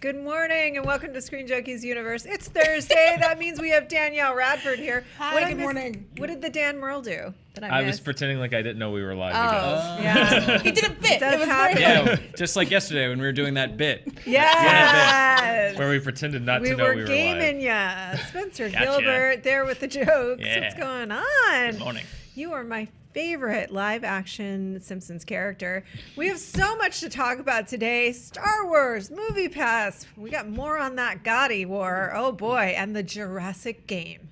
Good morning and welcome to ScreenJunkies Universe. It's Thursday. That means we have Danielle Radford here. Hi, good morning. What did the Dan Murrell do that I was pretending like I didn't know we were live again. Yeah. He did a bit. It was very Yeah, just like yesterday when we were doing that bit. Yes. Where we pretended not to know we were live. We were gaming ya. Spencer Gotcha. Gilbert there with the jokes. Yeah. What's going on? Good morning. You are my favorite live action Simpsons character. We have so much to talk about today. Star Wars, Movie Pass. We got more on that Gotti war. Oh boy. And the Jurassic Game.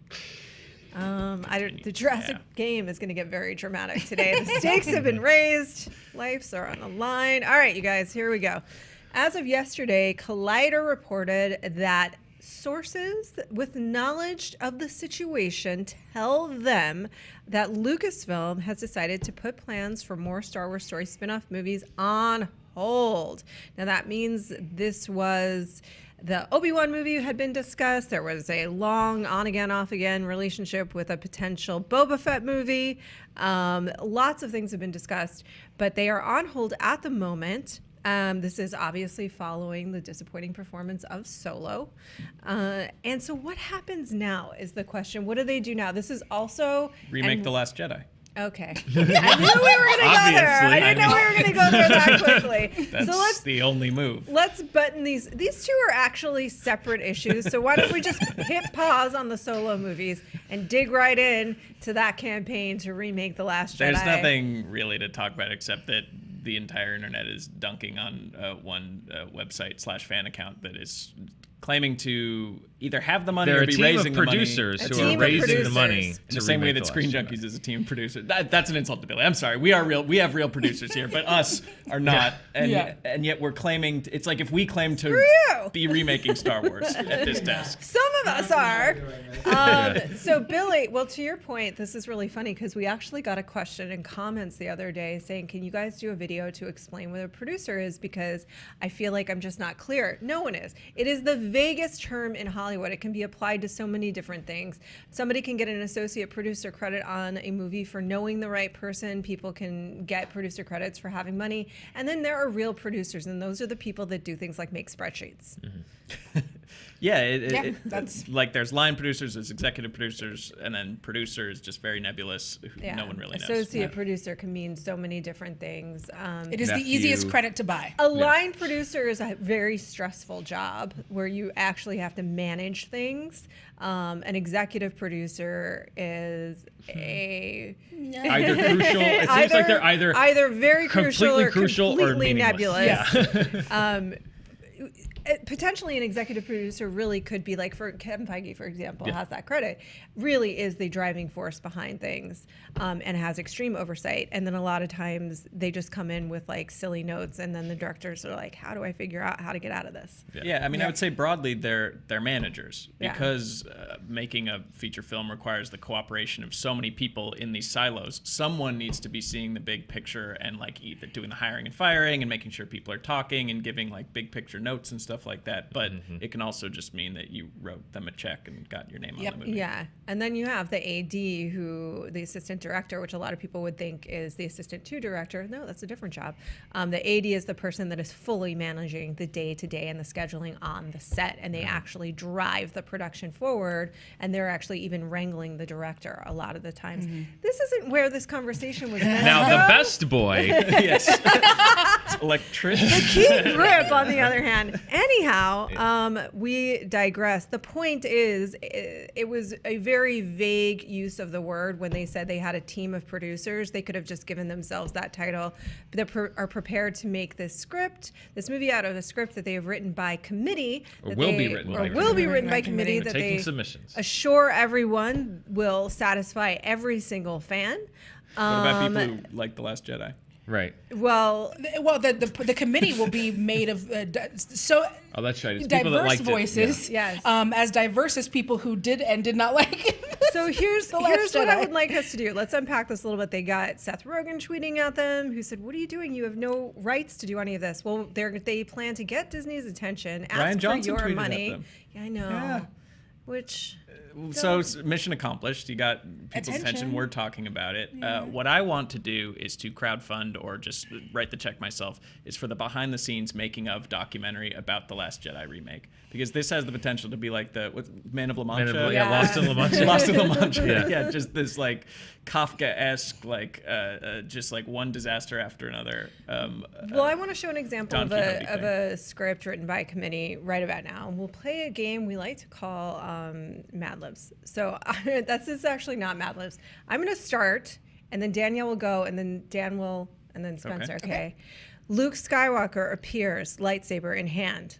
The Jurassic Game is going to get very dramatic today. The stakes have been raised. Lives are on the line. All right, you guys, here we go. As of yesterday, Collider reported that sources with knowledge of the situation tell them that Lucasfilm has decided to put plans for more Star Wars story spin-off movies on hold. Now that means this was the Obi-Wan movie had been discussed. There was a long on-again, off-again relationship with a potential Boba Fett movie. Lots of things have been discussed, but they are on hold at the moment. This is obviously following the disappointing performance of Solo. And so what happens now is the question. What do they do now? This is also... Remake The Last Jedi. Okay. I knew we were going to go there. I didn't know we were going to go there that quickly. That's the only move. Let's button these. These two are actually separate issues. So why don't we just hit pause on the Solo movies and dig right in to that campaign to remake The Last Jedi? There's nothing really to talk about except that the entire internet is dunking on one website / fan account that is claiming to either have the money or be raising the money. A Who team are of raising producers. the money in the same way that ScreenJunkies is a team of producers. That's an insult to Billy. I'm sorry. We are real. We have real producers here, but us are not. And yet we're claiming. It's like if we claim to be remaking Star Wars at this desk. Some of us are. So Billy, well, to your point, this is really funny because we actually got a question in comments the other day saying, can you guys do a video to explain what a producer is? Because I feel like I'm just not clear. No one is. It is the vaguest term in Hollywood. It can be applied to so many different things. Somebody can get an associate producer credit on a movie for knowing the right person. People can get producer credits for having money. And then there are real producers, and those are the people that do things like make spreadsheets. Mm-hmm. That's like there's line producers, there's executive producers, and then producer is just very nebulous. No one really knows. Associate producer can mean so many different things. It is the easiest credit to buy. A line producer is a very stressful job where you actually have to manage things. An executive producer is either crucial. It seems like they're either very crucial or completely nebulous. Yeah. Potentially an executive producer really could be like, for Kevin Feige, for example, has that credit, really is the driving force behind things, and has extreme oversight. And then a lot of times they just come in with like silly notes, and then the directors are like, how do I figure out how to get out of this? I mean, I would say broadly they're managers because making a feature film requires the cooperation of so many people in these silos. Someone needs to be seeing the big picture and like either doing the hiring and firing and making sure people are talking and giving like big picture notes and stuff like that. But it can also just mean that you wrote them a check and got your name on the movie. Yeah. And then you have the AD, the assistant director, which a lot of people would think is the assistant to director. No, that's a different job. The AD is the person that is fully managing the day-to-day and the scheduling on the set, and they actually drive the production forward, and they're actually even wrangling the director a lot of the times. This isn't where this conversation was meant Now, to go. the best boy. Yes. It's electricity. The key grip, on the other hand. Anyhow, we digress. The point is, it was a very vague use of the word when they said they had a team of producers. They could have just given themselves that title. They are prepared to make this movie out of a script that they have written by committee. Or will be written by committee that taking they submissions. assure everyone will satisfy every single fan. What about people who like The Last Jedi? Right. Well, the committee will be made of that's right. It's people that diverse liked voices, it. Yeah. Yes. As diverse as people who did and did not like it. So here's what I would like us to do. Let's unpack this a little bit. They got Seth Rogen tweeting at them, who said, "What are you doing? You have no rights to do any of this." Well, they plan to get Disney's attention, ask Ryan Johnson for your tweeted money. at them. Yeah, I know. Yeah. which... So mission accomplished. You got people's attention. Attention. We're talking about it. What I want to do is to crowdfund or just write the check myself is for the behind the scenes making of documentary about the Last Jedi remake, because this has the potential to be like the Man of La Mancha. Lost in La Mancha. Lost in La Mancha. Yeah, just this like Kafka-esque, like just like one disaster after another. Well, I want to show an example Don of Quixote a script written by a committee right about now. And we'll play a game we like to call Mad Libs. So this is actually not Mad Libs. I'm going to start, and then Danielle will go, and then Dan will, and then Spencer. Okay. Luke Skywalker appears, lightsaber in hand.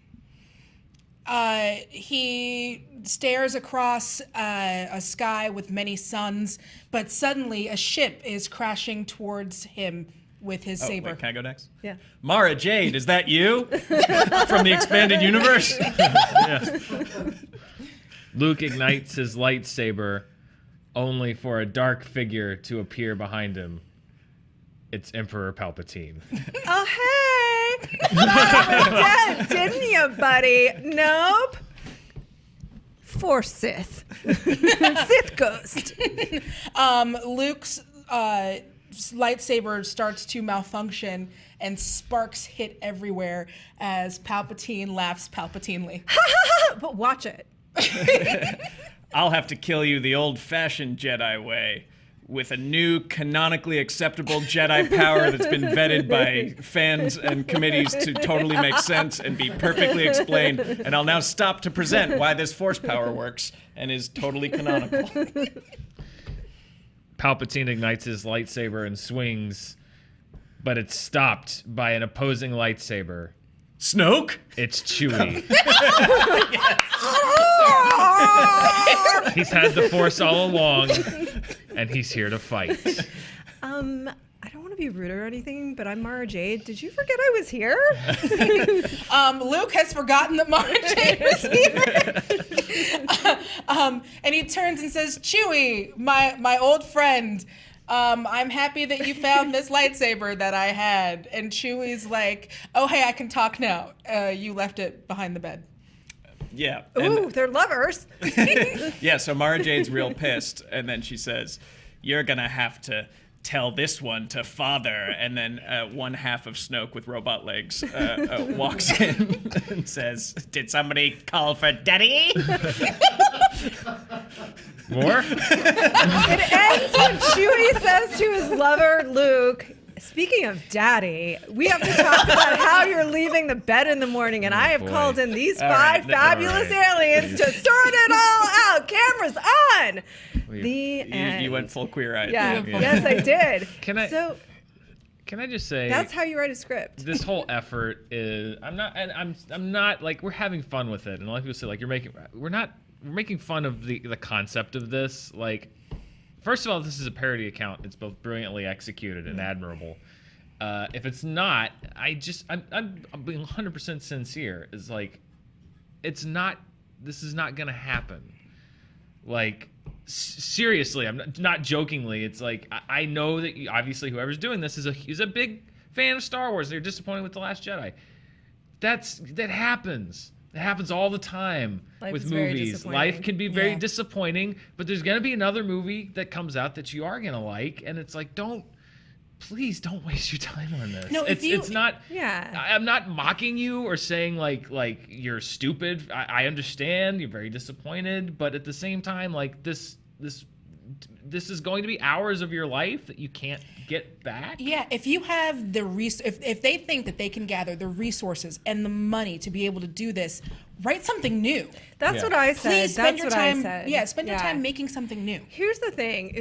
He stares across a sky with many suns, but suddenly a ship is crashing towards him with his saber. Wait, can I go next? Yeah. Mara Jade, is that you? From the expanded universe? Yeah. Luke ignites his lightsaber only for a dark figure to appear behind him. It's Emperor Palpatine. Oh, hey! Thought I was dead, didn't you, buddy? Nope. Force Sith. Sith ghost. Luke's lightsaber starts to malfunction and sparks hit everywhere as Palpatine laughs Palpatinely. But watch it. I'll have to kill you the old-fashioned Jedi way, with a new canonically acceptable Jedi power that's been vetted by fans and committees to totally make sense and be perfectly explained. And I'll now stop to present why this force power works and is totally canonical. Palpatine ignites his lightsaber and swings, but it's stopped by an opposing lightsaber. Snoke? It's Chewie. He's had the Force all along, and he's here to fight. I don't want to be rude or anything, but I'm Mara Jade. Did you forget I was here? Luke has forgotten that Mara Jade was here. And he turns and says, Chewie, my old friend, I'm happy that you found this lightsaber that I had. And Chewie's like, oh, hey, I can talk now. You left it behind the bed. Yeah. Ooh, they're lovers. Yeah, so Mara Jade's real pissed, and then she says, you're going to have to tell this one to father. And then one half of Snoke with robot legs walks in and says, did somebody call for daddy? More? It ends when Chewie says to his lover, Luke, speaking of daddy, we have to talk about how you're leaving the bed in the morning, and I have called in these five fabulous aliens to sort it all out. Cameras on. The end. You went full queer-eyed. Yeah. Yes, I did. Can I just say that's how you write a script. This whole effort is I'm not like, we're having fun with it, and a lot of people say like we're making fun of the concept of this. Like, first of all, this is a parody account. It's both brilliantly executed and admirable. If it's not, I'm being 100% sincere. Is like, it's not. This is not gonna happen. Like, seriously, I'm not jokingly. It's like, I know that obviously whoever's doing this is a big fan of Star Wars. They're disappointed with The Last Jedi. That happens. It happens all the time with movies. Life can be very disappointing, but there's going to be another movie that comes out that you are going to like, and it's like, please don't waste your time on this. No, it's not. Yeah. I'm not mocking you or saying like you're stupid. I understand you're very disappointed, but at the same time, like this is going to be hours of your life that you can't get back. Yeah, if you have the if they think that they can gather the resources and the money to be able to do this, write something new. That's what I said. Please spend That's your what time. I said. Yeah, spend your time making something new. Here's the thing: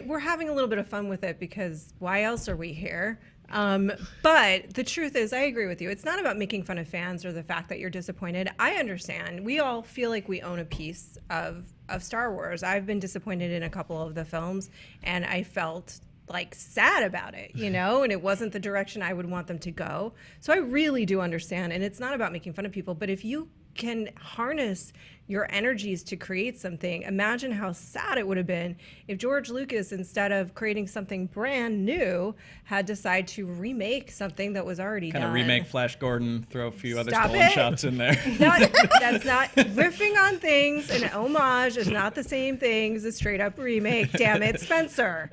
we're having a little bit of fun with it because why else are we here? But the truth is, I agree with you. It's not about making fun of fans or the fact that you're disappointed. I understand. We all feel like we own a piece of Star Wars. I've been disappointed in a couple of the films, and I felt like sad about it, and it wasn't the direction I would want them to go. So I really do understand. And it's not about making fun of people, but if you can harness your energies to create something. Imagine how sad it would have been if George Lucas, instead of creating something brand new, had decided to remake something that was already done. Kind of remake Flash Gordon, throw a few other Stop stolen it. shots in there. That's not riffing on things. An homage is not the same thing as a straight up remake. Damn it, Spencer.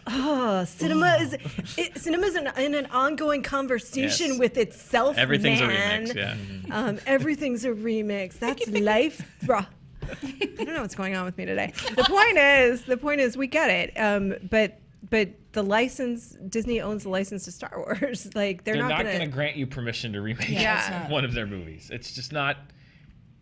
Oh, cinema is in an ongoing conversation Yes. with itself. Everything's man. a remix, yeah. Everything's a remix. That's life, bruh. I don't know what's going on with me today. The point is, we get it. But the license, Disney owns the license to Star Wars. Like they're not going to grant you permission to remake Yeah. one of their movies. It's just not.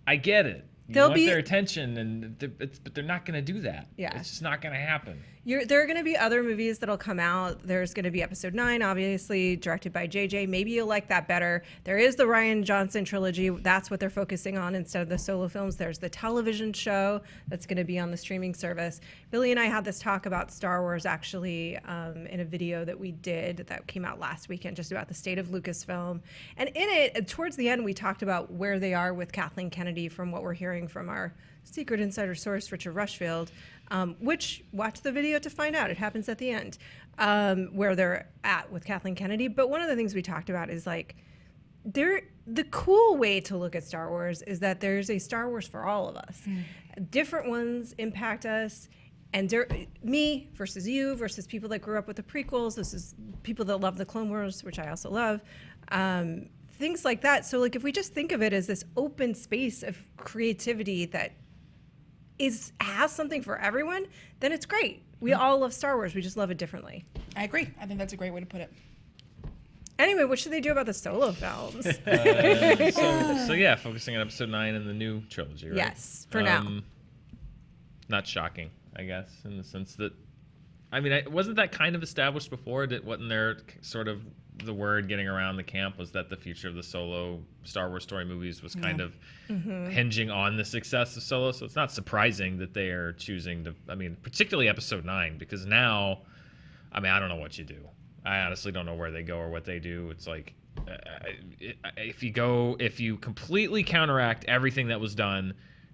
I get it. You They'll want be- their attention, but they're not going to do that. Yeah. It's just not going to happen. There are going to be other movies that'll come out. There's going to be Episode 9, obviously, directed by JJ. Maybe you'll like that better. There is the Rian Johnson trilogy. That's what they're focusing on instead of the solo films. There's the television show that's going to be on the streaming service. Billy and I had this talk about Star Wars, actually, in a video that we did that came out last weekend, just about the state of Lucasfilm. And in it, towards the end, we talked about where they are with Kathleen Kennedy from what we're hearing from our secret insider source, Richard Rushfield. Which watch the video to find out. It happens at the end, where they're at with Kathleen Kennedy. But one of the things we talked about is like, the cool way to look at Star Wars is that there's a Star Wars for all of us. Different ones impact us, and me versus you versus people that grew up with the prequels. This is people that love the Clone Wars, which I also love. Things like that. So like, if we just think of it as this open space of creativity that has something for everyone, then it's great. We all love Star Wars. We just love it differently. I agree. I think that's a great way to put it. Anyway, what should they do about the solo films? So yeah, focusing on Episode 9 and the new trilogy, right? Yes, for now. Not shocking, I guess, in the sense that, I mean, wasn't that kind of established before? Wasn't there sort of the word getting around the camp was that the future of the solo Star Wars story movies was kind of hinging on the success of Solo? So it's not surprising that they are choosing to, I mean, particularly Episode 9, because now, I mean, I don't know what you do. I honestly don't know where they go or what they do. It's like, if you completely counteract everything that was done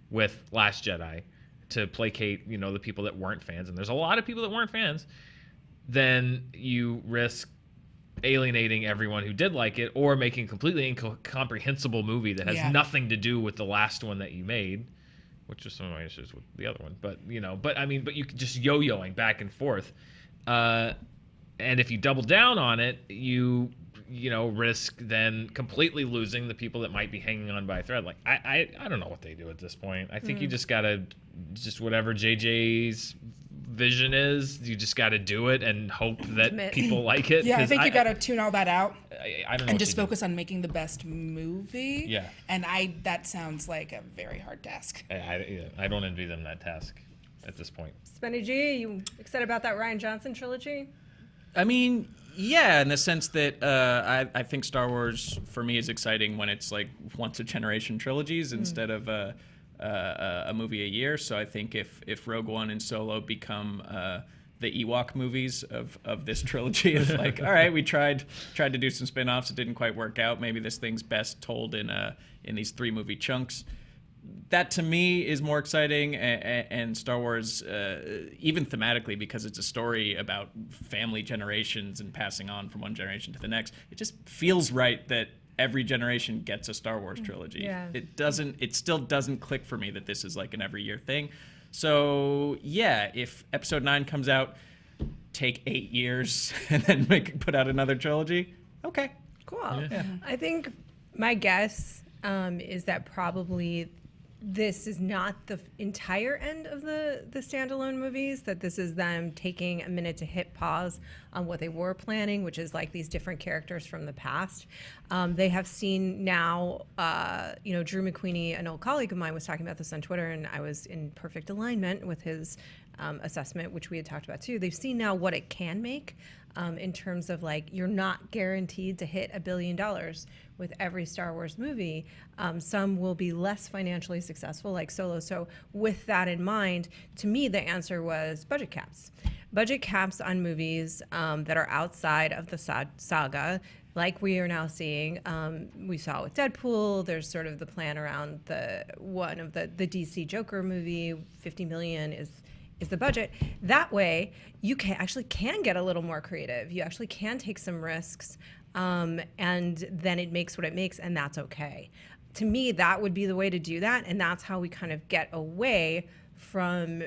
with Last Jedi to placate, the people that weren't fans, and there's a lot of people that weren't fans, then you risk alienating everyone who did like it, or making a completely incomprehensible movie that has nothing to do with the last one that you made, which was some of my issues with the other one. But but you could just yo-yoing back and forth, and if you double down on it, you risk then completely losing the people that might be hanging on by a thread. Like I don't know what they do at this point. I think you just gotta whatever JJ's vision is, you just got to do it and hope that people like it. Yeah, I think you got to tune all that out. I don't know. And just focus on making the best movie. Yeah. And that sounds like a very hard task. I don't envy them that task at this point. Spenny G, you excited about that Rian Johnson trilogy? I mean, yeah, in the sense that I think Star Wars for me is exciting when it's like once a generation trilogies instead of a movie a year. So I think if Rogue One and Solo become the Ewok movies of this trilogy, of like, all right, we tried to do some spin-offs, it didn't quite work out. Maybe this thing's best told in these 3 movie chunks. That to me is more exciting, and Star Wars, even thematically, because it's a story about family generations and passing on from one generation to the next. It just feels right that every generation gets a Star Wars trilogy. Yeah. It still doesn't click for me that this is like an every year thing. So yeah, if Episode 9 comes out, take 8 years and then put out another trilogy. Okay. Cool. Yeah. I think my guess is that probably this is not the entire end of the standalone movies, that this is them taking a minute to hit pause on what they were planning, which is like these different characters from the past. They have seen now, Drew McQueenie, an old colleague of mine, was talking about this on Twitter, and I was in perfect alignment with his assessment, which we had talked about too. They've seen now what it can make in terms of like, you're not guaranteed to hit $1 billion with every Star Wars movie. Some will be less financially successful, like Solo. So with that in mind, to me, the answer was budget caps. Budget caps on movies that are outside of the saga, like we are now seeing. We saw with Deadpool. There's sort of the plan around the DC Joker movie. $50 million is the budget. That way, you can get a little more creative. You actually can take some risks, and then it makes what it makes, and that's okay. To me, that would be the way to do that, and that's how we kind of get away from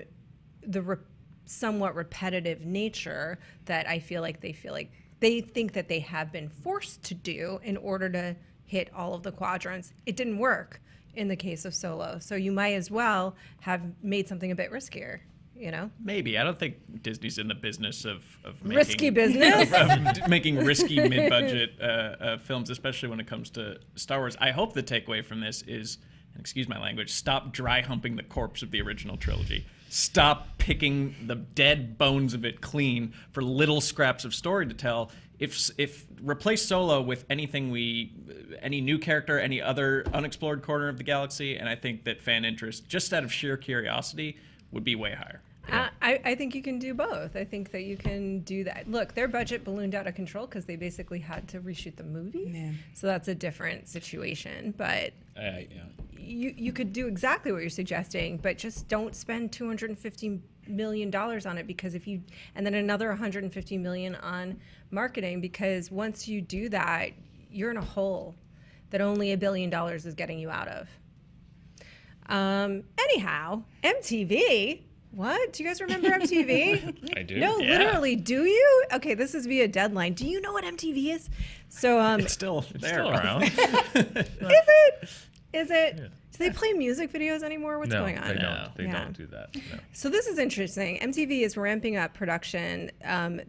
the somewhat repetitive nature that I feel like they think that they have been forced to do in order to hit all of the quadrants. It didn't work in the case of Solo, so you might as well have made something a bit riskier. Maybe. I don't think Disney's in the business of making risky business, making risky mid-budget films, especially when it comes to Star Wars. I hope the takeaway from this is, and excuse my language, stop dry humping the corpse of the original trilogy. Stop picking the dead bones of it clean for little scraps of story to tell. If replace Solo with any new character, any other unexplored corner of the galaxy, and I think that fan interest, just out of sheer curiosity, would be way higher. I think you can do both. I think that you can do that. Look, their budget ballooned out of control because they basically had to reshoot the movie. Yeah. So that's a different situation. But you could do exactly what you're suggesting, but just don't spend $250 million on it, because and then another $150 million on marketing, because once you do that, you're in a hole that only $1 billion is getting you out of. Anyhow, MTV. What? Do you guys remember MTV? I do. No, literally. Do you? Okay, this is via Deadline. Do you know what MTV is? So it's still there. Still around. Is it? Yeah. Do they play music videos anymore? What's going on? They don't do that. No. So this is interesting. MTV is ramping up production.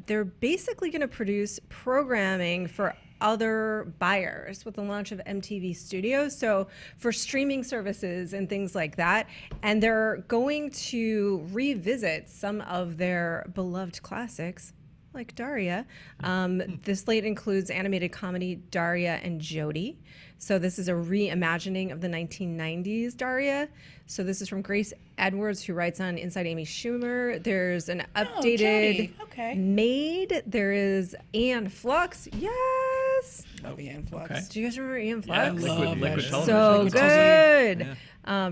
They're basically going to produce programming for other buyers with the launch of MTV Studios, so for streaming services and things like that. And they're going to revisit some of their beloved classics, like Daria. The slate includes animated comedy Daria and Jody. So this is a reimagining of the 1990s Daria. So this is from Grace Edwards, who writes on Inside Amy Schumer. There's an updated Maid. There is Anne Flux. Yes. Love Ian Flux. Okay. Do you guys remember Ian Flux? Yeah, liquid television. So good.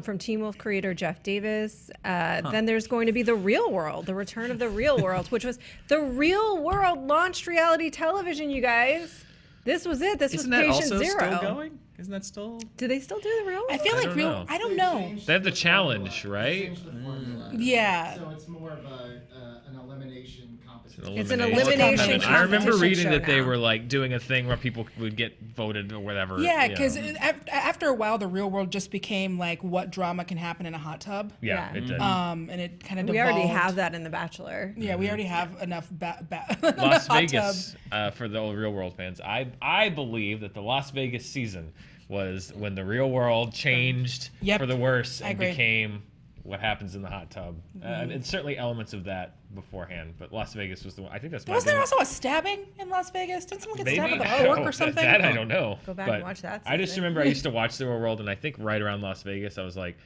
From Teen Wolf creator Jeff Davis. Then there's going to be The Real World, the return of The Real World, which was The Real World launched reality television, you guys. This was it. This Isn't was that Patient also Zero. still going? Isn't that still? Do they still do The Real World? I feel like I don't know. They have the challenge, right? Changed the formula. Yeah. So it's more of an elimination competition. It's an elimination I remember competition reading show that they now. were like doing a thing where people would get voted or whatever. Yeah, because after a while, The Real World just became like what drama can happen in a hot tub. Yeah, it did. And it kind of devolved. We already have that in The Bachelor. Yeah, we already have enough Las hot Vegas, for the old Real World fans, I believe that the Las Vegas season was when the Real World changed for the worse and became what happens in the hot tub. And certainly elements of that beforehand, but Las Vegas was the one. I think that's my. Was there also a stabbing in Las Vegas? Didn't someone get stabbed with a fork or something? That I don't know. Go back but and watch that. I just remember I used to watch the Real World, and I think right around Las Vegas, I was like,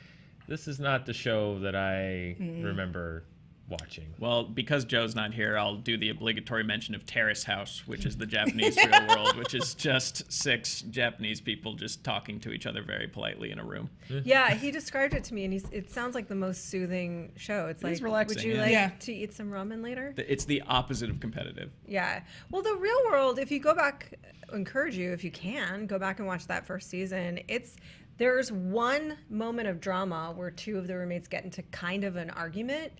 this is not the show that I remember watching. Well, because Joe's not here, I'll do the obligatory mention of Terrace House, which is the Japanese Real World, which is just 6 Japanese people just talking to each other very politely in a room. Yeah, he described it to me, and it sounds like the most soothing show. It's like, relaxing, would you yeah. like to eat some ramen later? It's the opposite of competitive. Yeah. Well, The Real World, if you go back, encourage you, if you can, go back and watch that first season. There's one moment of drama where 2 of the roommates get into kind of an argument.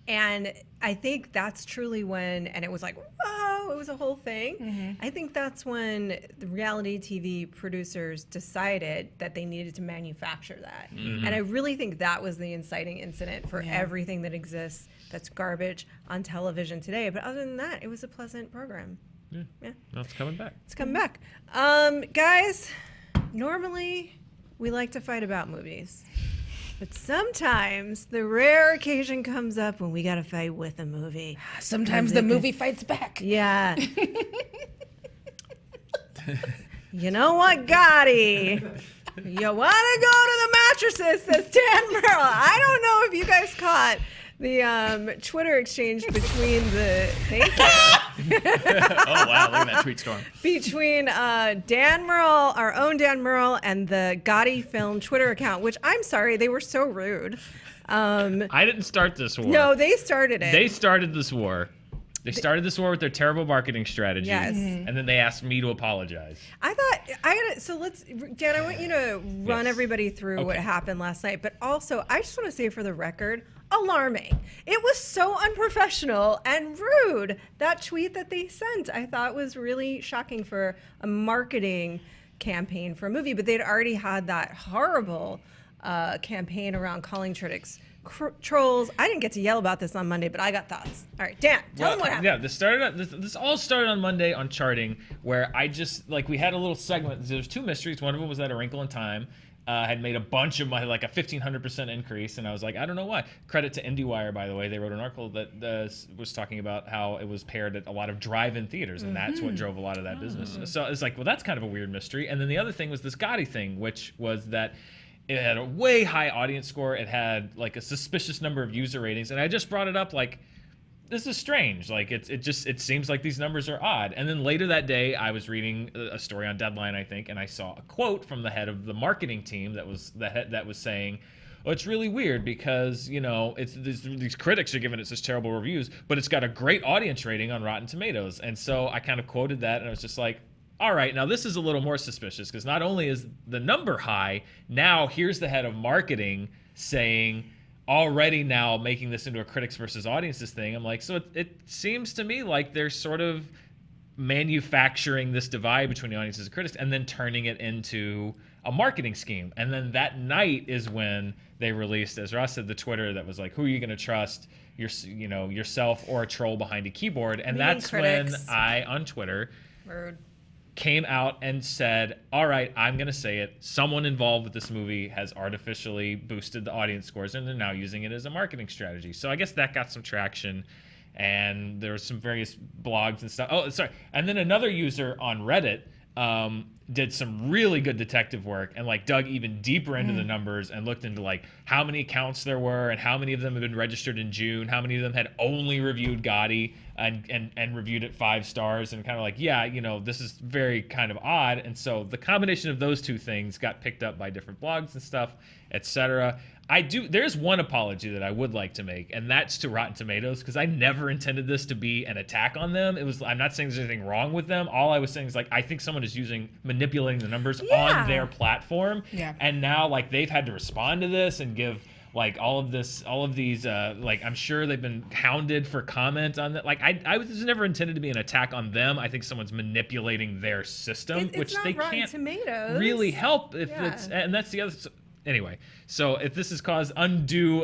And I think that's truly when, and it was like, whoa, it was a whole thing. I think that's when the reality TV producers decided that they needed to manufacture that. And I really think that was the inciting incident for everything that exists that's garbage on television today. But other than that, it was a pleasant program. Yeah. No, it's coming back. It's coming back. Guys, normally we like to fight about movies. But sometimes the rare occasion comes up when we got to fight with a movie. Sometimes the movie fights back. Yeah. You know what, Gotti? You want to go to the mattresses, says Dan Murrell. I don't know if you guys caught The Twitter exchange between the Oh wow, look at that tweet storm. between Dan Murrell, our own Dan Murrell, and the Gotti Film Twitter account, which I'm sorry, they were so rude. I didn't start this war. No, they started it. They started this war. They started this war with their terrible marketing strategy. Yes. And then they asked me to apologize. I thought so let's Dan, I want you to run Yes. everybody through what Okay. happened last night, but also I just want to say for the record, alarming. It was so unprofessional and rude. That tweet that they sent, I thought was really shocking for a marketing campaign for a movie, but they'd already had that horrible campaign around calling critics trolls. I didn't get to yell about this on Monday, but I got thoughts. All right, Dan, tell them what happened. Yeah, this all started on Monday on Charting, where I just, like, we had a little segment. There's two mysteries. One of them was that A Wrinkle in Time had made a bunch of money, like a 1,500% increase, and I was like, I don't know why. Credit to IndieWire, by the way. They wrote an article that was talking about how it was paired at a lot of drive-in theaters, and that's what drove a lot of that business. So it's like, well, that's kind of a weird mystery. And then the other thing was this Gotti thing, which was that it had a way high audience score. It had like a suspicious number of user ratings, and I just brought it up like, this is strange. Like it seems like these numbers are odd. And then later that day, I was reading a story on Deadline, I think, and I saw a quote from the head of the marketing team that was saying, "Oh, it's really weird because it's these critics are giving it such terrible reviews, but it's got a great audience rating on Rotten Tomatoes." And so I kind of quoted that, and I was just like, all right, now this is a little more suspicious because not only is the number high, now here's the head of marketing saying, already now making this into a critics versus audiences thing. I'm like, so it seems to me like they're sort of manufacturing this divide between the audiences and critics and then turning it into a marketing scheme. And then that night is when they released, as Ross said, the Twitter that was like, who are you going to trust, yourself or a troll behind a keyboard? And Meaning that's critics. when I, on Twitter, Rude. came out and said, all right, I'm going to say it. Someone involved with this movie has artificially boosted the audience scores, and they're now using it as a marketing strategy. So I guess that got some traction, and there were some various blogs and stuff. Oh, sorry. And then another user on Reddit did some really good detective work and like dug even deeper into the numbers and looked into like how many accounts there were and how many of them had been registered in June, how many of them had only reviewed Gotti and reviewed it 5 stars, and kind of like, yeah, this is very kind of odd. And so the combination of those two things got picked up by different blogs and stuff, etc. There's one apology that I would like to make, and that's to Rotten Tomatoes, because I never intended this to be an attack on them. I'm not saying there's anything wrong with them. All I was saying is like, I think someone is manipulating the numbers on their platform. Yeah. And now like they've had to respond to this and give like all of these like, I'm sure they've been hounded for comment on that. Like I was never intended to be an attack on them. I think someone's manipulating their system, which not they Rotten can't Tomatoes. really help if it's, and that's the other. Anyway, so if this has caused undue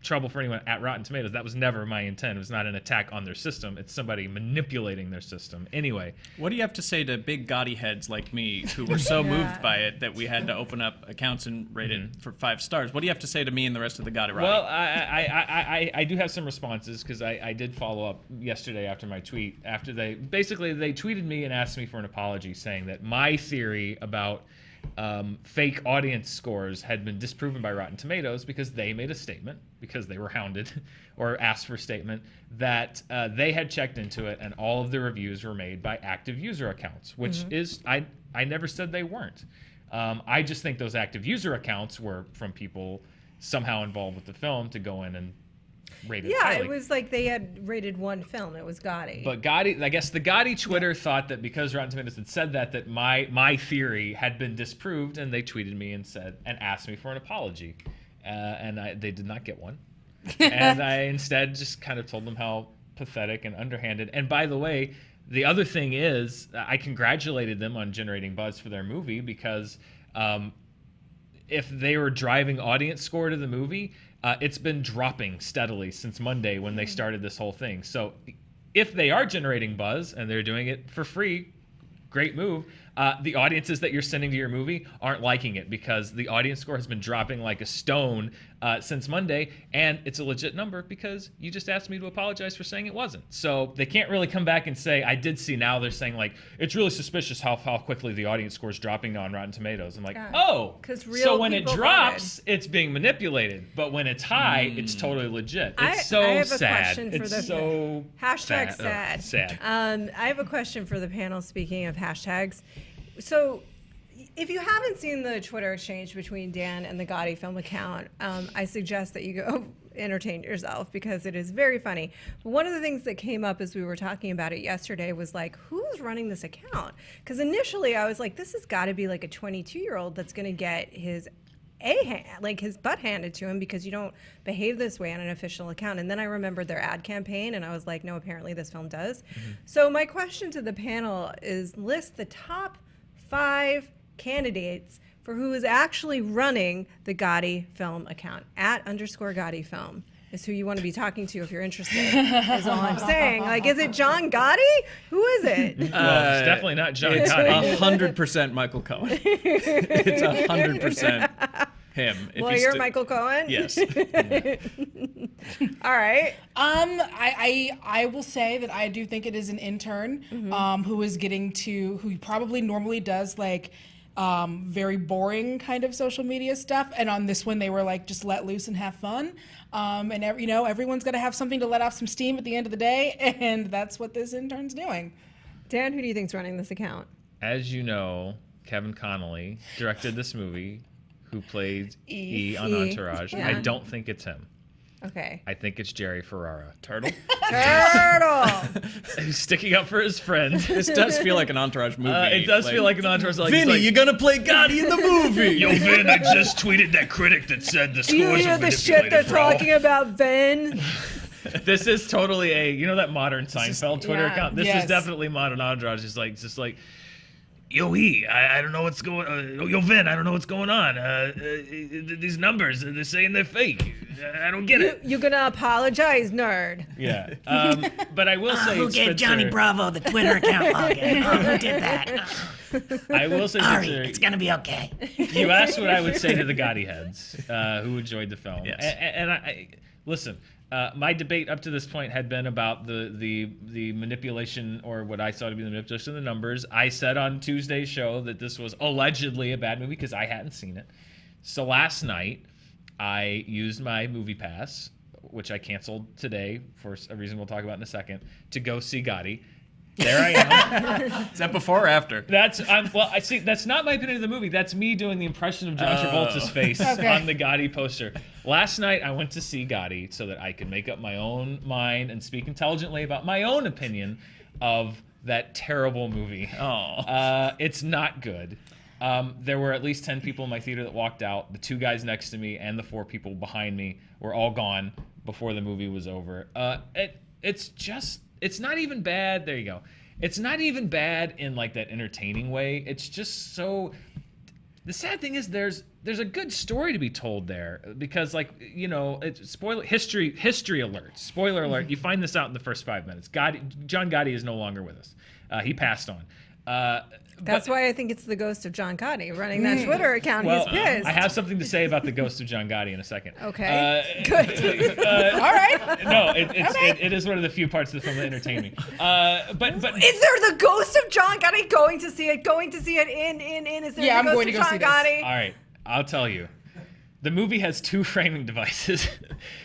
trouble for anyone at Rotten Tomatoes, that was never my intent. It was not an attack on their system. It's somebody manipulating their system. Anyway. What do you have to say to big Gotti heads like me who were so moved by it that we had to open up accounts and rate it for 5 stars? What do you have to say to me and the rest of the Gotti Rotti? Well, I do have some responses because I did follow up yesterday after my tweet. After they tweeted me and asked me for an apology, saying that my theory about fake audience scores had been disproven by Rotten Tomatoes because they made a statement, because they were hounded or asked for a statement, that they had checked into it and all of the reviews were made by active user accounts, which is, I never said they weren't. I just think those active user accounts were from people somehow involved with the film to go in and rated highly. It was like they had rated one film. It was Gotti. But Gotti, I guess the Gotti Twitter thought that because Rotten Tomatoes had said that my theory had been disproved, and they tweeted me and asked me for an apology, and they did not get one, and I instead just kind of told them how pathetic and underhanded. And by the way, the other thing is, I congratulated them on generating buzz for their movie, because if they were driving audience score to the movie, it's been dropping steadily since Monday when they started this whole thing. So if they are generating buzz and they're doing it for free, great move. The audiences that you're sending to your movie aren't liking it because the audience score has been dropping like a stone since Monday, and it's a legit number because you just asked me to apologize for saying it wasn't. So they can't really come back and say, I did see. Now they're saying like, it's really suspicious how quickly the audience score is dropping now on Rotten Tomatoes. I'm like, so when it drops, it's being manipulated, but when it's high, it's totally legit. It's I have sad. A question for It's so hashtag sad. sad. I have a question for the panel, speaking of hashtags. So if you haven't seen the Twitter exchange between Dan and the Gotti film account, I suggest that you go entertain yourself because it is very funny. But one of the things that came up as we were talking about it yesterday was like, who's running this account? Because initially I was like, this has got to be like a 22-year-old that's going to get his his butt handed to him because you don't behave this way on an official account. And then I remembered their ad campaign and I was like, no, apparently this film does. So my question to the panel is list the top 5 candidates for who is actually running the Gotti film account. @_Gotti film is who you want to be talking to if you're interested, is all I'm saying. Like, is it John Gotti? Who is it? Well, it's definitely not John Gotti. 100% Michael Cohen. It's 100% him. If Well, you're Michael Cohen? Yes. All right. I will say that I do think it is an intern who probably normally does like very boring kind of social media stuff, and on this one they were like, just let loose and have fun, and everyone's got to have something to let off some steam at the end of the day, and that's what this intern's doing. Dan, who do you think's running this account? As you know, Kevin Connolly directed this movie, who played E on Entourage. Yeah. I don't think it's him. Okay. I think it's Jerry Ferrara. Turtle? Turtle! Who's sticking up for his friend. This does feel like an Entourage movie. It does feel like an Entourage. Like, Vinny, you're gonna play Gotti in the movie. Yo, Vin, I just tweeted that critic that said the Do you scores hear are the shit they're manipulated, bro. talking about, Ben? This is totally that modern Seinfeld Twitter yeah. account. This Yes. is definitely modern Entourage. It's just like, yo, I don't know what's going on. Yo, Vin, I don't know what's going on. These numbers, they're saying they're fake. I don't get it. You're gonna apologize, nerd. Yeah. But I will say, Who gave Spitzer, Johnny Bravo the Twitter account login? Who did that? I will say, Sorry, Spitzer, it's gonna be okay. you asked what I would say to the Gotti heads who enjoyed the film. Yes. And I listen. My debate up to this point had been about the manipulation, or what I saw to be the manipulation of the numbers. I said on Tuesday's show that this was allegedly a bad movie because I hadn't seen it. So last night, I used my movie pass, which I canceled today for a reason we'll talk about in a second, to go see Gotti. There I am. Is that before or after? That's not my opinion of the movie. That's me doing the impression of John Travolta's face on the Gotti poster. Last night I went to see Gotti so that I could make up my own mind and speak intelligently about my own opinion of that terrible movie. It's not good. There were at least 10 people in my theater that walked out. The 2 guys next to me and the 4 people behind me were all gone before the movie was over. It's not even bad. There you go. It's not even bad in like that entertaining way. It's just so. The sad thing is there's a good story to be told there because it's history alert. Spoiler alert. You find this out in the first 5 minutes. John Gotti is no longer with us. He passed on. That's why I think it's the ghost of John Gotti running that Twitter account. Well, He's pissed. I have something to say about the ghost of John Gotti in a second. Okay. Good. All right. No, it is one of the few parts of the film that entertain me. But Is there the ghost of John Gotti? Going to see it in? Is there Yeah, the I'm ghost going of to go John see this. Gotti? all right, I'll tell you. The movie has 2 framing devices.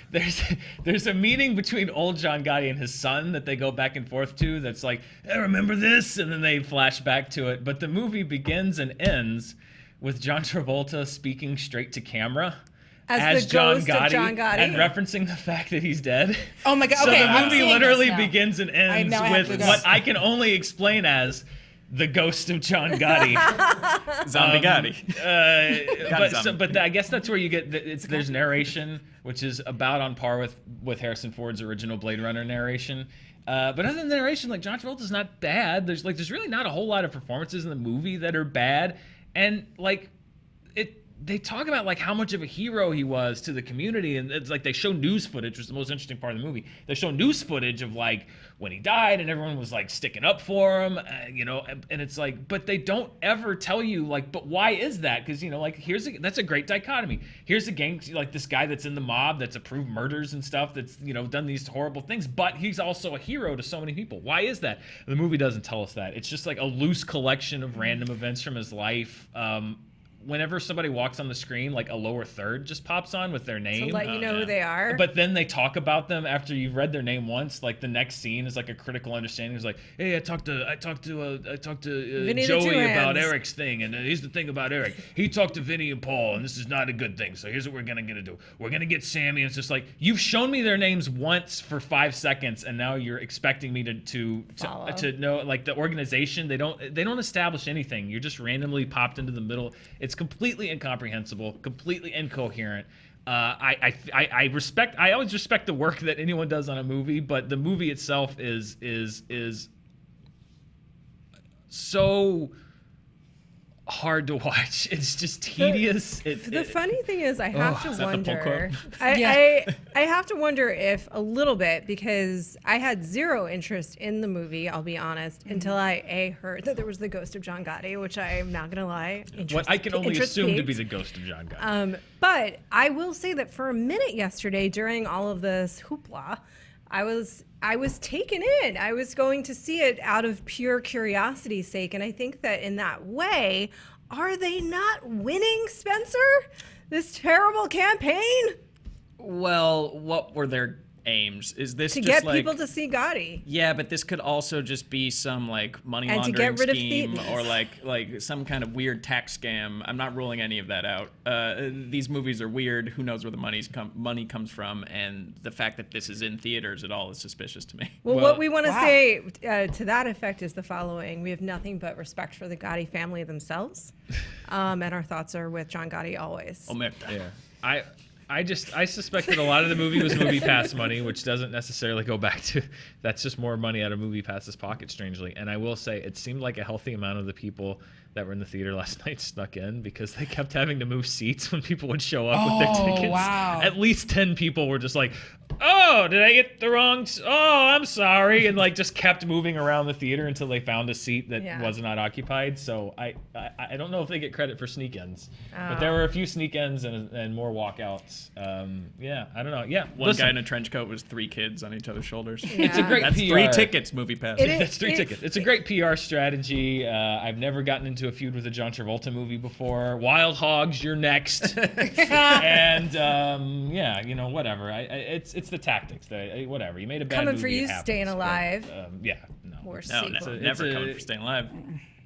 There's a meeting between old John Gotti and his son that they go back and forth to that's like, hey, remember this? And then they flash back to it. But the movie begins and ends with John Travolta speaking straight to camera As the ghost of John Gotti? and referencing the fact that he's dead. Oh my God. So Okay, the I'm movie seeing literally this now. begins and ends now I have with to go. what I can only explain as the ghost of John Gotti. Zombie Gotti. But I guess that's where you get there's narration, which is about on par with Harrison Ford's original Blade Runner narration. But other than the narration, like John Travolta's not bad. There's really not a whole lot of performances in the movie that are bad, and like they talk about like how much of a hero he was to the community, and it's like they show news footage, which is the most interesting part of the movie. They show news footage of like when he died, and everyone was like sticking up for him, and it's like, but they don't ever tell you like, but why is that? Because like that's a great dichotomy. Here's a gang, like this guy that's in the mob that's approved murders and stuff, that's done these horrible things, but he's also a hero to so many people. Why is that? The movie doesn't tell us that. It's just like a loose collection of random events from his life. Whenever somebody walks on the screen, like a lower third just pops on with their name to let you know who they are. But then they talk about them after you've read their name once. Like the next scene is like a critical understanding. It's like, hey, I talked to Vinny Joey about Eric's thing, and here's the thing about Eric. He talked to Vinny and Paul, and this is not a good thing. So here's what we're gonna do. We're gonna get Sammy. And it's just like, you've shown me their names once for 5 seconds, and now you're expecting me to know like the organization. They don't establish anything. You're just randomly popped into the middle. It's completely incomprehensible, completely incoherent. I always respect the work that anyone does on a movie, but the movie itself is so hard to watch. It's just tedious. The funny thing is, I have to wonder. Yeah. I have to wonder if a little bit, because I had zero interest in the movie, I'll be honest, until I heard that there was the ghost of John Gotti, which I am not gonna lie. What I can only assume to be the ghost of John Gotti. But I will say that for a minute yesterday, during all of this hoopla, I was taken in. I was going to see it out of pure curiosity's sake. And I think that in that way, are they not winning, Spencer? This terrible campaign? Well, what were their aims? Is this to just get like, people to see Gotti? Yeah, but this could also just be some like money And to laundering get rid of scheme, thieves. or like some kind of weird tax scam. I'm not ruling any of that out. These movies are weird. Who knows where the money comes from? And the fact that this is in theaters at all is suspicious to me. Well, what we want to say to that effect is the following. We have nothing but respect for the Gotti family themselves. And our thoughts are with John Gotti always. Omerta. Yeah. I suspect that a lot of the movie was MoviePass money, which doesn't necessarily go back to, that's just more money out of MoviePass's pocket, strangely. And I will say, it seemed like a healthy amount of the people that were in the theater last night snuck in, because they kept having to move seats when people would show up with their tickets. Wow. At least 10 people were just like, oh, did I get the wrong? Oh, I'm sorry. And like just kept moving around the theater until they found a seat that was not occupied. So I don't know if they get credit for sneak-ins, but there were a few sneak-ins and more walkouts. I don't know. Yeah. One guy in a trench coat was 3 kids on each other's shoulders. Yeah. It's a great That's PR. 3 tickets, MoviePass. That's 3 tickets. It's a great PR strategy. I've never gotten into a feud with a John Travolta movie before. Wild Hogs, you're next. And whatever. It's the tactics. Whatever. You made a bad Coming movie. for you, it happens, Staying Alive. No. Worst No, sequel. never coming for Staying Alive.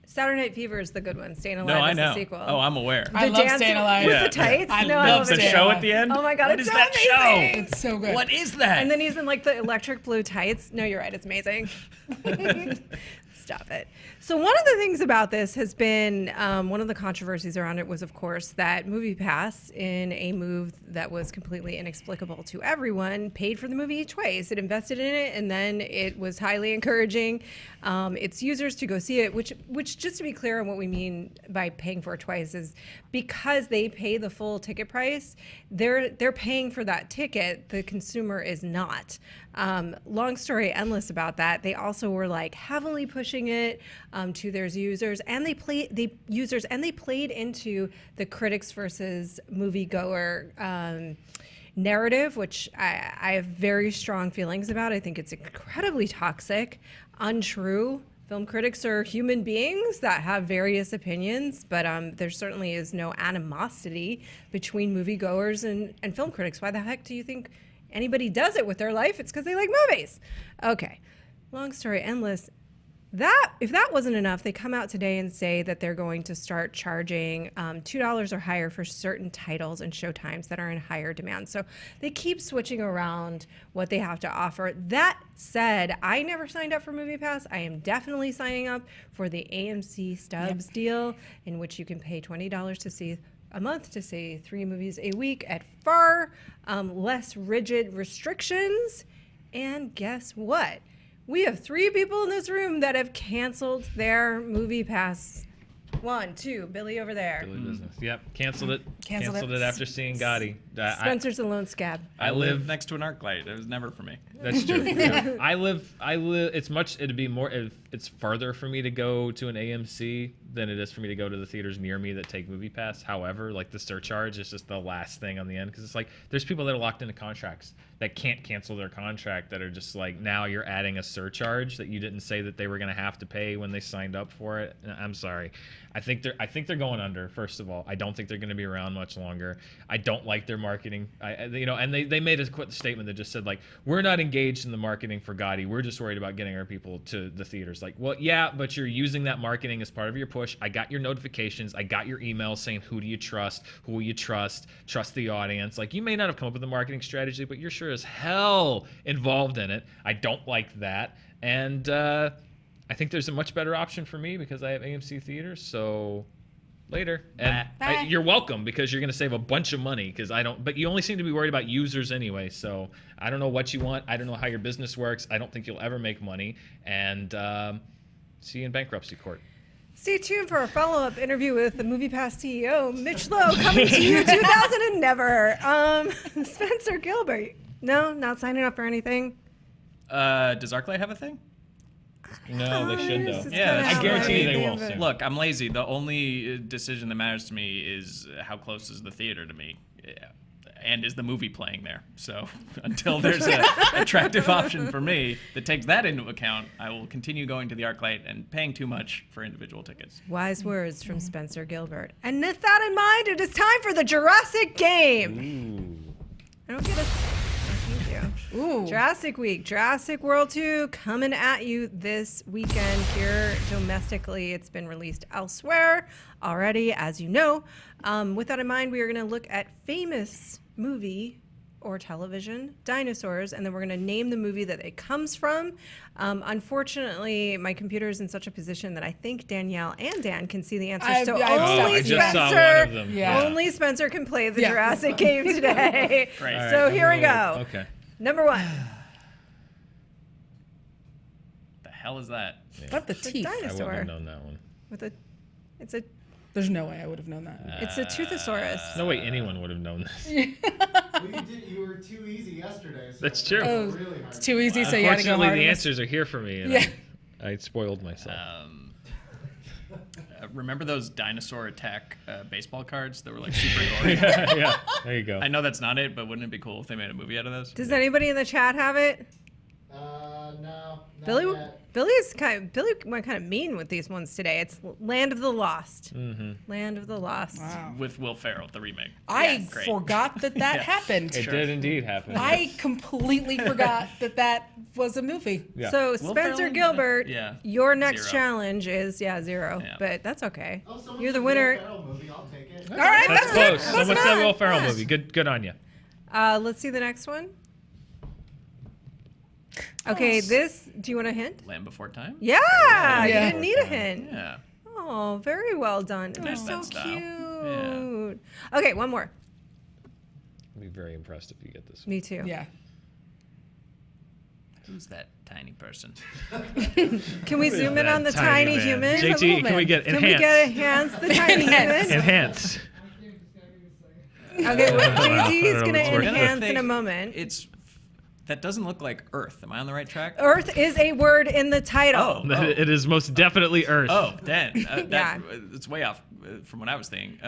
Saturday Night Fever is the good one. Staying Alive No, I is know. the sequel. Oh, I'm aware. I love dancing Staying Alive. with Yeah. the tights. I No, love love The it. Staying show Alive. at the end? Oh my God, What it's is so that amazing. show? It's so good. What is that? And then he's in like the electric blue tights. No, you're right. It's amazing. Stop it. So one of the things about this has been, one of the controversies around it was, of course, that MoviePass, in a move that was completely inexplicable to everyone, paid for the movie twice. It invested in it, and then it was highly encouraging its users to go see it, which just to be clear on what we mean by paying for it twice is because they pay the full ticket price, they're paying for that ticket. The consumer is not. Long story endless about that. They also were like heavily pushing it to their users, and they played into the critics versus moviegoer narrative, which I have very strong feelings about. I think it's incredibly toxic, untrue. Film critics are human beings that have various opinions, but there certainly is no animosity between moviegoers and film critics. Why the heck do you think anybody does it with their life? It's because they like movies. Okay, long story endless. If that wasn't enough, they come out today and say that they're going to start charging $2 or higher for certain titles and showtimes that are in higher demand. So they keep switching around what they have to offer. That said, I never signed up for MoviePass. I am definitely signing up for the AMC Stubs deal, in which you can pay $20 to see a month to see 3 movies a week at far less rigid restrictions. And guess what? We have 3 people in this room that have canceled their MoviePass 1, 2. Billy over there. Billy business. Yep. Canceled it. Canceled Canceled it. it after seeing Gotti. Spencer's a lone scab. I live next to an arc light. It was never for me. That's true. Yeah. I live. It'd be more. It's farther for me to go to an AMC than it is for me to go to the theaters near me that take Movie Pass. However, like the surcharge is just the last thing on the end because it's like there's people that are locked into contracts that can't cancel their contract that are just like now you're adding a surcharge that you didn't say that they were going to have to pay when they signed up for it. I'm sorry. I think they're going under. First of all, I don't think they're going to be around much longer. I don't like their marketing. And they made a statement that just said like we're not engaged in the marketing for Gotti. We're just worried about getting our people to the theaters. Like, well, yeah, but you're using that marketing as part of your push. I got your notifications. I got your emails saying who do you trust? Who will you trust? Trust the audience. Like you may not have come up with a marketing strategy, but you're sure as hell involved in it. I don't like that. And I think there's a much better option for me because I have AMC theaters. So later. And Bye. you're welcome because you're going to save a bunch of money because I don't. But you only seem to be worried about users anyway. So I don't know what you want. I don't know how your business works. I don't think you'll ever make money. And see you in bankruptcy court. Stay tuned for a follow-up interview with the MoviePass CEO, Mitch Lowe, coming to you 2000 and never. Spencer Gilbert. No, not signing up for anything. Does ArcLight have a thing? No, they should This though. is Yeah, kinda I how guarantee I they view won't it. soon. Look, I'm lazy. The only decision that matters to me is how close is the theater to me, and is the movie playing there. So until there's an attractive option for me that takes that into account, I will continue going to the ArcLight and paying too much for individual tickets. Wise words from Spencer Gilbert. And with that in mind, it is time for the Jurassic Game. I don't get a... Thank you. Ooh. Jurassic Week, Jurassic World 2 coming at you this weekend here domestically. It's been released elsewhere already, as you know. With that in mind, we are going to look at famous movie or television dinosaurs, and then we're going to name the movie that it comes from. Unfortunately, my computer is in such a position that I think Danielle and Dan can see the answers. So I only just saw Spencer, one of them. Yeah. only Spencer can play the Yeah. Jurassic Game today. Great. All So right, here we go. Okay. Number 1. The hell is that? What the It's a teeth? I wouldn't dinosaur have known that one. with a, it's a There's no way I would have known that. It's a Toothosaurus. No way anyone would have known this. Well, you were too easy yesterday. So That's true. Oh, really hard. it's too easy, so you had to go Unfortunately, hard. the on this. answers are here for me, and Yeah. I spoiled myself. Remember those dinosaur attack baseball cards that were like super gory? Yeah, there you go. I know that's not it, but wouldn't it be cool if they made a movie out of those? Does anybody in the chat have it? No. Billy Not yet. Billy went kind of mean with these ones today. It's Land of the Lost. Mm-hmm. Land of the Lost. Wow. With Will Ferrell, the remake. I Great. forgot that Yeah. happened. It did indeed happen. I completely forgot that was a movie. Yeah. So Will Spencer Ferrell? Gilbert, Yeah. your next 0. challenge is 0, Yeah. but that's okay. Oh, someone You're the said Will winner. Ferrell movie. I'll take it. All right, That's that's close. good. Someone said Will Ferrell movie. Good on you. Let's see the next one. Okay, this. Do you want a hint? Land Before Time? Yeah, Yeah. you didn't need a hint. Yeah. Oh, very well done. They're Nice so that style. cute. Okay, one more. I'd be very impressed if you get this one. Me too. Yeah. Who's that tiny person? Can we zoom in on the tiny man. human? J- JT, can we man. get Can we enhance? get enhance the tiny human? Enhance. Okay, well, JT is I don't going know to what's working. enhance in a moment. That doesn't look like Earth. Am I on the right track? Earth is a word in the title. Oh. It is most definitely Earth. Oh, then. Yeah. It's way off from what I was thinking.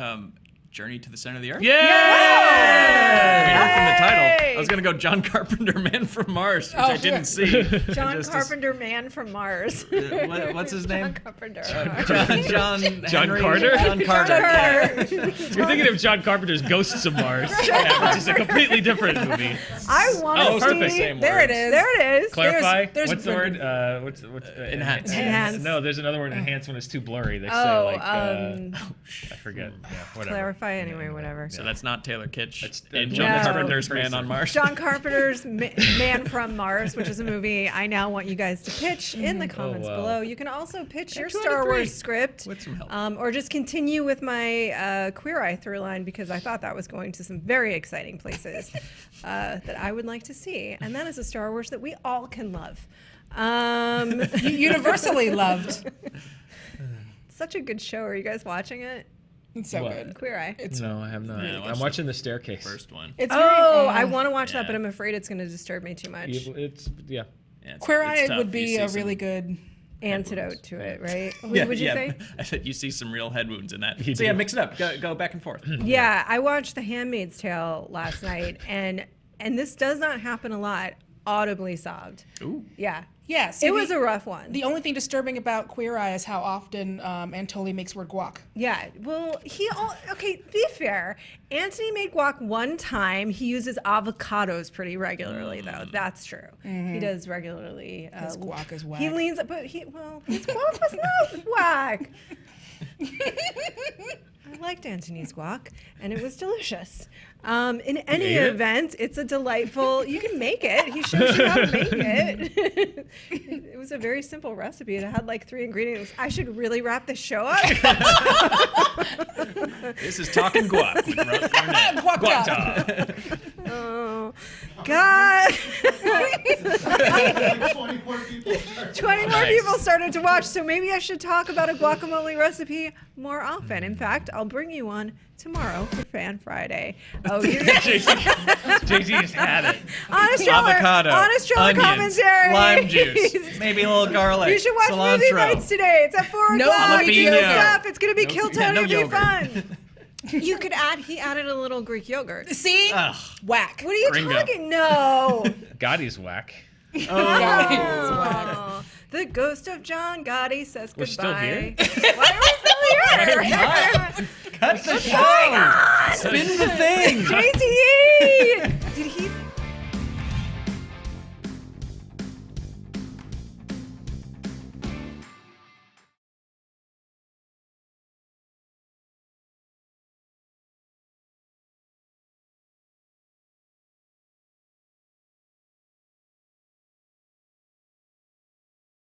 Journey to the Center of the Earth? Yeah! I mean, Earth from the title. Hey! I was going to go John Carpenter, Man from Mars, which I didn't see. John Just Carpenter, Man from Mars. what's his name? John Carpenter. John Henry- Carter? John Carter. Yeah. You're thinking of John Carpenter's Ghosts of Mars, which is a completely different movie. I want Oh, to perfect. see. Same There it words. is. There it is. Clarify. there's what's the been- word? What's Enhance. Enhance. No, there's another word. Enhance when it's too blurry. They say Oh, like. I forget. Yeah, whatever. clarify anyway, whatever. So that's not Taylor Kitsch That's- in no. John No. Carpenter's Man on Mars. John Carpenter's Man from Mars, which is a movie I now want you guys to pitch in the comments wow. below. You can also pitch your 2 out of Star 3. Wars script, With some help. or just continue with my Queer Eye through line because I thought that was going to some very exciting places that I would like to see, and that is a Star Wars that we all can love. Universally loved. such a good show. Are you guys watching it? It's so What? good. Queer Eye. No, I have not. Yeah, I watched I'm watching The Staircase. First one. It's I want to watch that, Yeah. but I'm afraid it's going to disturb me too much. It's Yeah, it's- Queer it's Eye tough. would You be see a some- really good. Antidote to it, right? What Yeah, would you yeah. say? I said you see some real head wounds in that. You So yeah, do. mix it up. Go back and forth. Yeah, I watched The Handmaid's Tale last night, and this does not happen a lot. Audibly sobbed. Ooh. Yeah, Yeah, see, it was a rough one. The only thing disturbing about Queer Eye is how often Antoli makes word guac. Yeah, well, okay, be fair. Anthony made guac one time. He uses avocados pretty regularly, though. That's true. He does regularly. His guac is whack. He leans, but his guac was not whack. I liked Anthony's guac, and it was delicious. In any ate it? event, it's a delightful. You can make it. He shows you how to make it. It was a very simple recipe. It had like 3 ingredients. I should really wrap this show up. This is Talking Guap with Cornet. Guac Guap. Oh, God. 20 more people. 20 more Nice. people started to watch, so maybe I should talk about a guacamole recipe more often. In fact, I'll bring you one tomorrow for Fan Friday. Oh, you JC just had it. honest trailer, Avocado, honest trailer onions, commentary. lime juice, maybe a little garlic, You should watch cilantro. Movie Nights today. It's at 4 No o'clock. jalapeno. Good stuff. It's gonna be No- Kill yeah, Tony. no It'll be yogurt. fun. You could add. He added a little Greek yogurt. See? Ugh. Whack. What are you Gringo. talking? No. Gotti's whack. Oh. The ghost of John Gotti says We're goodbye. still here? Why are we still here? Cut the show. Spin the thing. JTE! Did he